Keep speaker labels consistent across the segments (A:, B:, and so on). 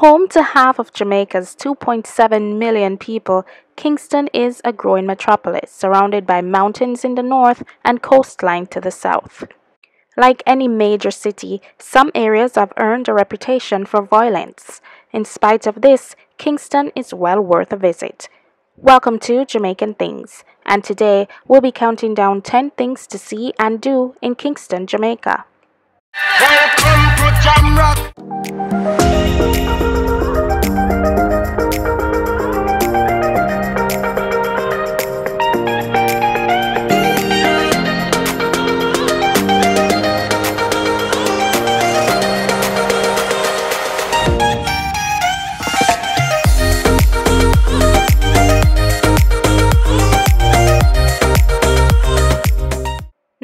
A: Home to half of Jamaica's 2.7 million people, Kingston is a growing metropolis surrounded by mountains in the north and coastline to the south. Like any major city, some areas have earned a reputation for violence. In spite of this, Kingston is well worth a visit. Welcome to Jamaican Things, and today we'll be counting down 10 things to see and do in Kingston, Jamaica.
B: Welcome to Jamrock.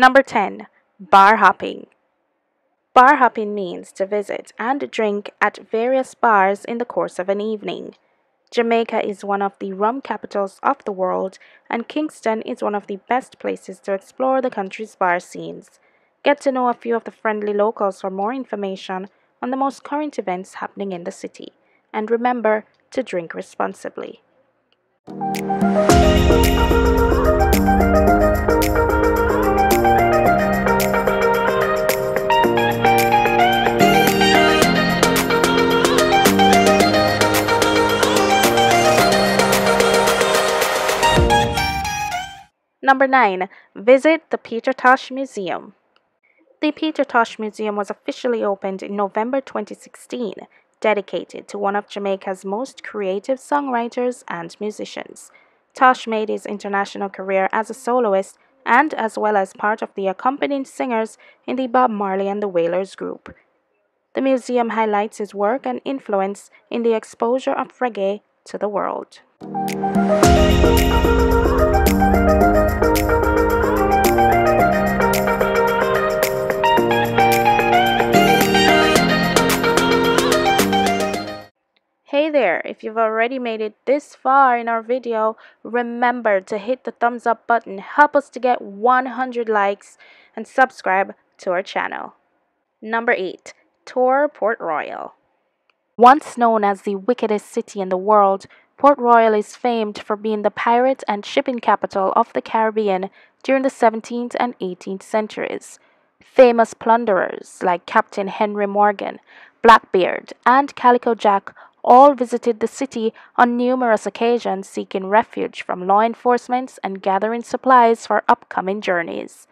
A: Number 10. Bar hopping. Bar hopping means to visit and drink at various bars in the course of an evening. Jamaica is one of the rum capitals of the world, and Kingston is one of the best places to explore the country's bar scenes. Get to know a few of the friendly locals for more information on the most current events happening in the city. And remember to drink responsibly. Number 9. Visit the Tosh Museum. The Tosh Museum was officially opened in November 2016, dedicated to one of Jamaica's most creative songwriters and musicians. Tosh made his international career as a soloist and as well as part of the accompanying singers in the Bob Marley and the Wailers group. The museum highlights his work and influence in the exposure of reggae to the world. Hey there, if you've already made it this far in our video, remember to hit the thumbs up button, help us to get 100 likes, and subscribe to our channel. Number 8. Tour Port Royal. Once known as the wickedest city in the world, Port Royal is famed for being the pirate and shipping capital of the Caribbean during the 17th and 18th centuries. Famous plunderers like Captain Henry Morgan, Blackbeard, and Calico Jack all visited the city on numerous occasions seeking refuge from law enforcement and gathering supplies for upcoming journeys.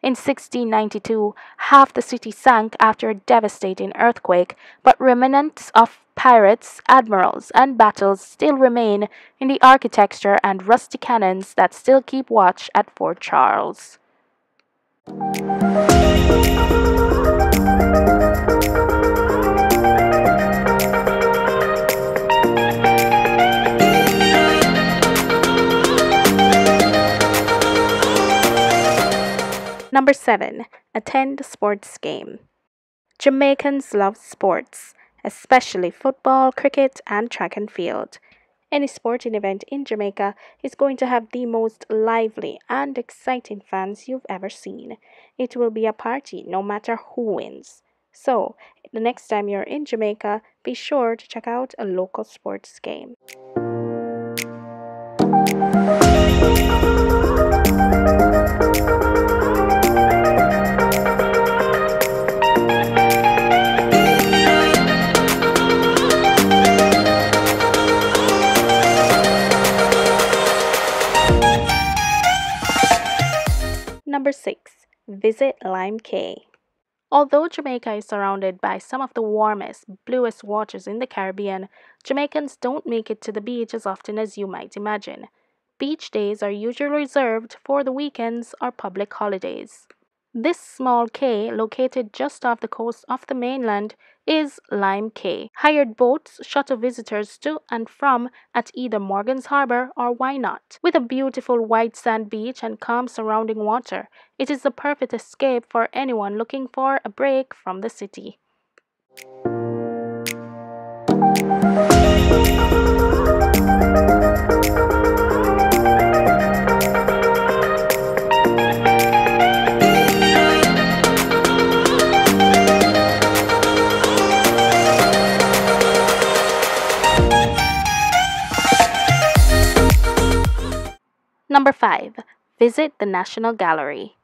A: In 1692, half the city sank after a devastating earthquake, but remnants of pirates, admirals, and battles still remain in the architecture and rusty cannons that still keep watch at Fort Charles. Number 7. Attend a sports game. Jamaicans love sports, especially football, cricket, and track and field. Any sporting event in Jamaica is going to have the most lively and exciting fans you've ever seen. It will be a party no matter who wins. So, the next time you're in Jamaica, be sure to check out a local sports game. Number 6. Visit Lime Cay. Although Jamaica is surrounded by some of the warmest, bluest waters in the Caribbean, Jamaicans don't make it to the beach as often as you might imagine. Beach days are usually reserved for the weekends or public holidays. This small cay, located just off the coast of the mainland, is Lime Cay. Hired boats shuttle visitors to and from at either Morgan's Harbour or Why Not. With a beautiful white sand beach and calm surrounding water, it is the perfect escape for anyone looking for a break from the city. Number 5. Visit the National Gallery.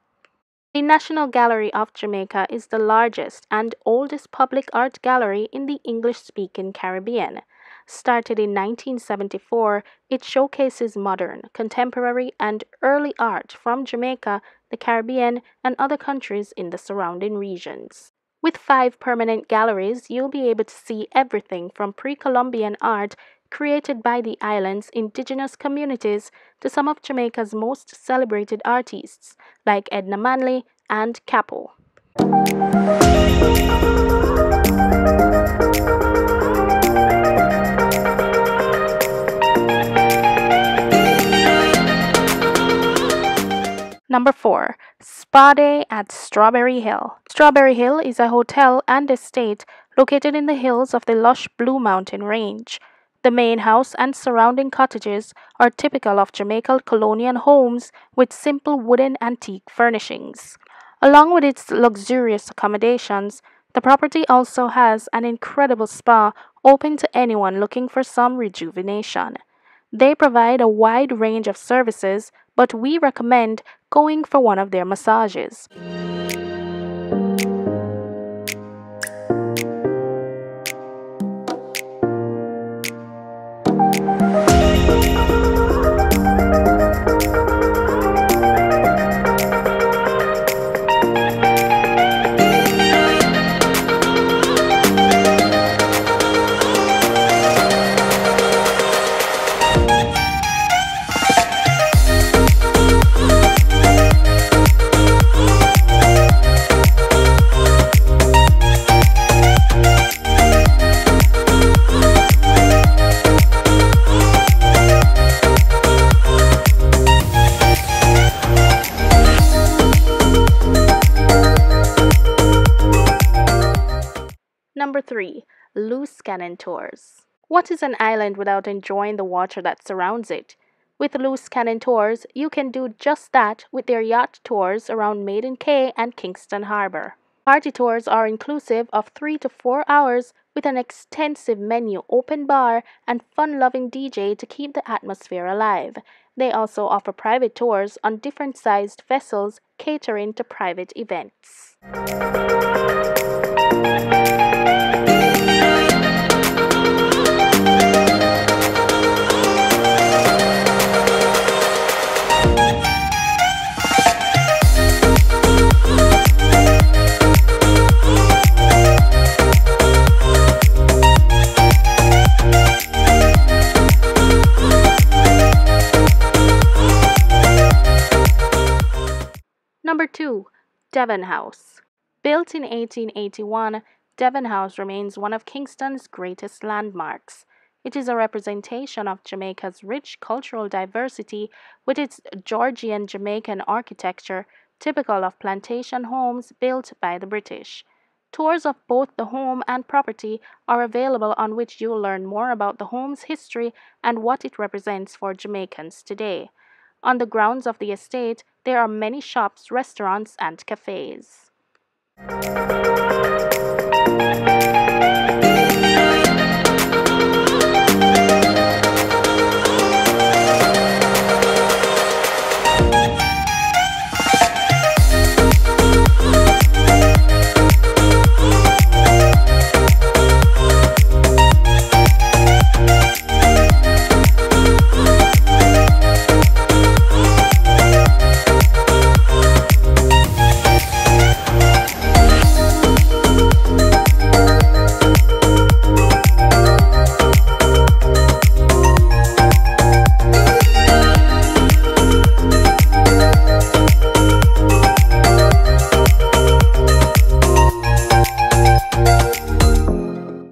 A: The National Gallery of Jamaica is the largest and oldest public art gallery in the English-speaking Caribbean. Started in 1974, it showcases modern, contemporary, and early art from Jamaica, the Caribbean, and other countries in the surrounding regions. With 5 permanent galleries, you'll be able to see everything from pre-Columbian art created by the island's indigenous communities to some of Jamaica's most celebrated artists, like Edna Manley and Capo. Number 4. Spa Day at Strawberry Hill. Strawberry Hill is a hotel and estate located in the hills of the lush Blue Mountain Range. The main house and surrounding cottages are typical of Jamaican colonial homes with simple wooden antique furnishings. Along with its luxurious accommodations, the property also has an incredible spa open to anyone looking for some rejuvenation. They provide a wide range of services, but we recommend going for one of their massages. Number 3. Loose Cannon Tours. What is an island without enjoying the water that surrounds it? With Loose Cannon Tours, you can do just that with their yacht tours around Lime Cay and Kingston Harbor. Party tours are inclusive of 3 to 4 hours with an extensive menu, open bar, and fun-loving DJ to keep the atmosphere alive. They also offer private tours on different sized vessels catering to private events. Number 2. Devin House. Built in 1881, Devin House remains one of Kingston's greatest landmarks. It is a representation of Jamaica's rich cultural diversity with its Georgian Jamaican architecture, typical of plantation homes built by the British. Tours of both the home and property are available, on which you'll learn more about the home's history and what it represents for Jamaicans today. On the grounds of the estate, there are many shops, restaurants, and cafes.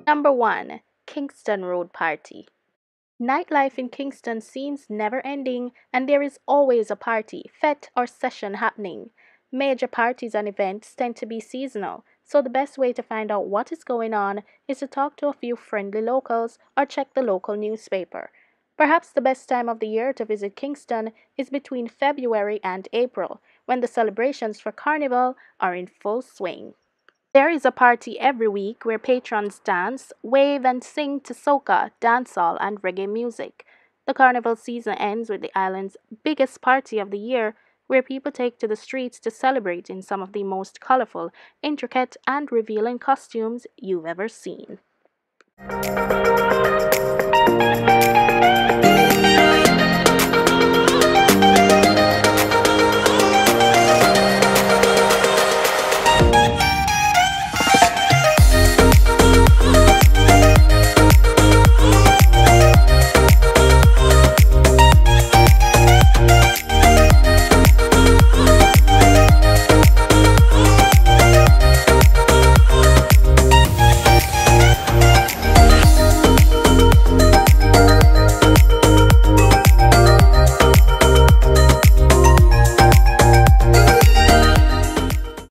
A: Number 1. Kingston Road Party. Nightlife in Kingston seems never ending, and there is always a party, fete, or session happening. Major parties and events tend to be seasonal, so the best way to find out what is going on is to talk to a few friendly locals or check the local newspaper. Perhaps the best time of the year to visit Kingston is between February and April, when the celebrations for Carnival are in full swing. There is a party every week where patrons dance, wave, and sing to soca, dancehall, and reggae music. The carnival season ends with the island's biggest party of the year, where people take to the streets to celebrate in some of the most colorful, intricate, and revealing costumes you've ever seen.